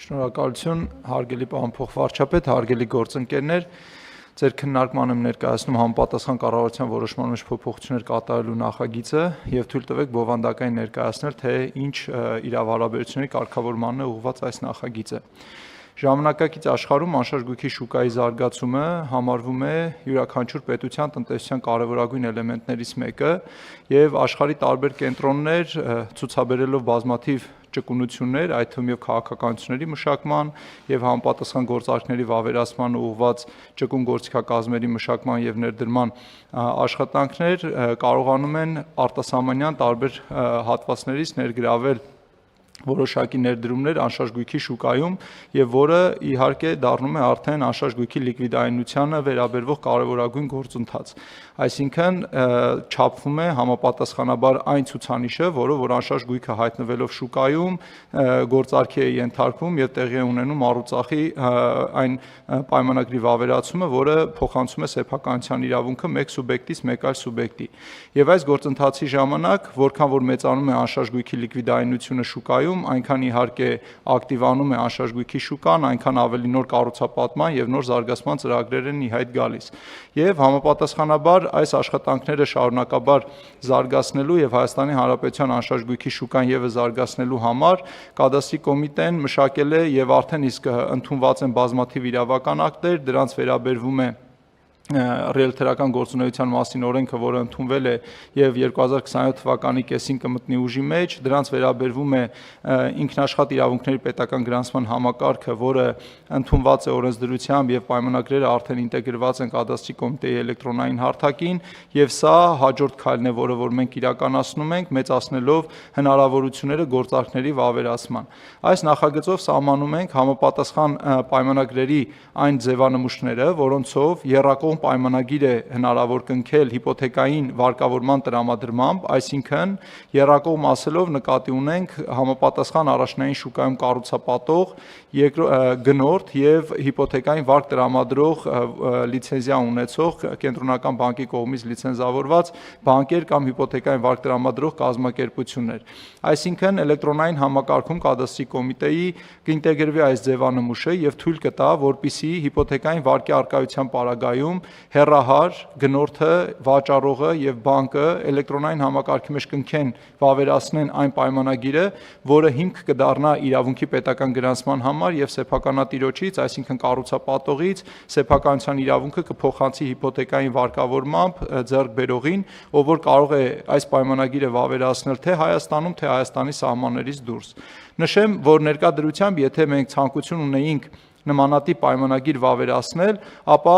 Շնորհակալություն, հարգելի պարոն փոխվարչապետ, հարգելի գործընկերներ, ձեր քննարկման եմ ներկայացնում համապատասխան կառավարության որոշման մեջ փոփոխություններ կատարելու նախագիծը եւ թույլ տվեք բովանդակային ներկայացնել, թե ինչ իրավահարաբերությունների կարգավորմանն է ուղղված այս նախագիծը։ Ժամանակակից աշխարհում անշարժ գույքի շուկայի զարգացումը համարվում է յուրաքանչյուր պետության տնտեսության կարևորագույն էլեմենտներից մեկը եւ աշխարհի տարբեր կենտրոններ ցուցաբերելով բազմաթիվ ճկունություններ, այդ թվում եւ քաղաքականությունների մշակման եւ համապատասխան գործարքների վավերացման ուղղված ճկուն գործիքակազմերի մշակման եւ ներդրման աշխատանքներ կարողանում են արտասահմանյան տարբեր հատվածներից ներգրավել որոշակի ներդրումներ անշարժ գույքի շուկայում եւ որը իհարկե դառնում է արդեն անշարժ գույքի լիկվիդայնությանը վերաբերող կարևորագույն գործընթաց։ Այսինքն չափվում է համապատասխանաբար այն ցուցանիշը, որ անշարժ գույքը հայտնվելով շուկայում գործարքի է ենթարկվում եւ տեղի է ունենում առուծախի այն պայմանագրի վավերացումը, որը փոխանցում է սեփականության իրավունքը մեկ սուբյեկտից մեկ այլ սուբյեկտի։ Եվ այս գործընթացի ժամանակ, որքան որ մեծանում է անշարժ գույքի լիկվիդայնությունը շուկայում, այնքան իհարկե ակտիվանում է անշարժ գույքի շուկան, այնքան ավելի նոր կառուցապատման եւ նոր զարգացման ծրագրեր են ի հայտ գալիս։ Եվ համապատասխանաբար այս աշխատանքները շարունակաբար զարգացնելու եւ Հայաստանի Հանրապետության անշարժ գույքի շուկան եւս զարգացնելու համար Կադաստրի կոմիտեն մշակել է եւ արդեն իսկ ընդունված են բազմաթիվ իրավական ակտեր, դրանց վերաբերվում է ռիելթորական գործունեության մասին օրենքը, որը ընդունվել է եւ 2027 թվականի կեսին կմտնի ուժի մեջ, դրանց վերաբերվում է ինքնաշխատ իրավունքների պետական գրանցման համակարգը, որը ընդունված է օրենսդրությամբ եւ պայմանագրերը արդեն ինտեգրված են Կադաստրի կոմիտեի էլեկտրոնային հարթակին եւ սա հաջորդ քայլն է, որը մենք իրականացնում ենք, մեծացնելով հնարավորությունները գործարքների վավերացման։ Այս նախագծով սահմանում ենք համապատասխան պայմանագրերի այն ձևանմուշները, որոնցով եռակողմ պայմանագիր է հնարավոր կնքել հիպոթեկային վարկավորման տրամադրմամբ, այսինքն եռակողմ ասելով նկատի ունենք համապատասխան առաջնային շուկայում կառուցապատող գնորդ եւ հիպոթեկային վարկ տրամադրող լիցենզիա ունեցող կենտրոնական բանկի կողմից լիցենզավորված բանկեր կամ հիպոթեկային վարկ տրամադրող կազմակերպություններ։ Այսինքն էլեկտրոնային համակարգում Կադաստրի կոմիտեի կինտեգրվի այս ձևանմուշը եւ թույլ կտա, որպեսզի հիպոթեկային վարկի արկայության պարագայում հեռահար գնորդը, վաճառողը եւ բանկը էլեկտրոնային համակարգի մեջ կնքեն վավերացնեն այն պայմանագիրը, որը հիմք կդառնա իրավունքի պետական գրանցման համար եւ սեփականատիրոջից, այսինքն կառուցապատողից սեփականության իրավունքը կփոխանցի հիպոթեկային վարկավորմամբ ձեռք բերողին, ով որ կարող է այս պայմանագիրը վավերացնել թե Հայաստանում, թե Հայաստանի սահմաններից դուրս։ Նշեմ, որ ներկա դրությամբ, եթե մենք ցանկություն ունեինք նմանատիպ պայմանագիր վավերացնել, ապա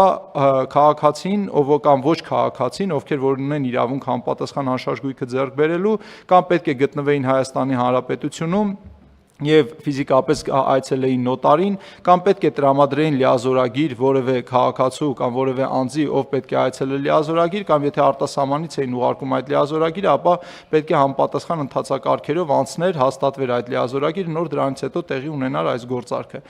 քաղաքացին, կամ ոչ քաղաքացին, ովքեր որ ունեն իրավունք համապատասխան անշարժ գույքը ձեռք բերելու, կամ պետք է գտնվեին Հայաստանի Հանրապետությունում եւ ֆիզիկապես այցելեին նոտարին, կամ պետք է տրամադրեին լիազորագիր որևէ քաղաքացու կամ որևէ անձի, ով պետք է այցելել լիազորագիր, կամ եթե արտասահմանից էին ուղարկում այդ լիազորագիրը, ապա պետք է համապատասխան ընթացակարգերով անցներ, հաստատվեր այդ լիազորագիրը, նոր դրանից հետո տեղի ունենար այս գործարքը։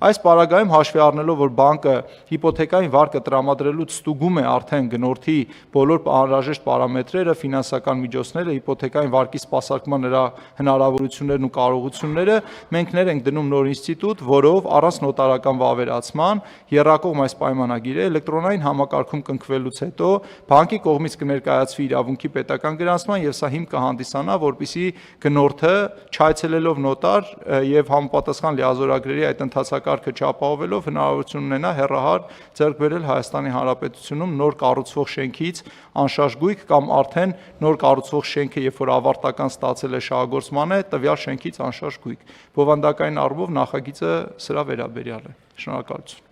Այս պարագայում հաշվի առնելով, որ բանկը հիպոթեկային վարկը տրամադրելուց ստուգում է արդեն գնորդի բոլոր անհրաժեշտ պարամետրերը, ֆինանսական միջոցները, հիպոթեկային վարկի սպասարկման նրա հնարավորություններն ու կարողությունները, մենք ներ ենք դնում նոր ինստիտուտ, որով առանց նոտարական վավերացման եռակողմ այս պայմանագիրը էլեկտրոնային համակարգում կնքվելուց հետո բանկի կողմից կներկայացվի իրավունքի պետական գրանցման եւ սա հիմք կհանդիսանա, որպեսզի գնորդը չայցելելով նոտար եւ համապատասխան լիազորագրերի այդ ընթացակարգը չապահովելով հնարավորություն ունենա հեռահար ձեռք բերել Հայաստանի Հանրապետությունում նոր կառուցվող շենքից անշարժ գույք կամ արդեն նոր կառուցվող շենքը, երբ որ ավարտական ստացել է շահագործման է, տվյալ շենքից անշարժ գույք։ Բովանդակային առումով նախագիծը սրա վերաբերյալ է։ Շնորհակալություն։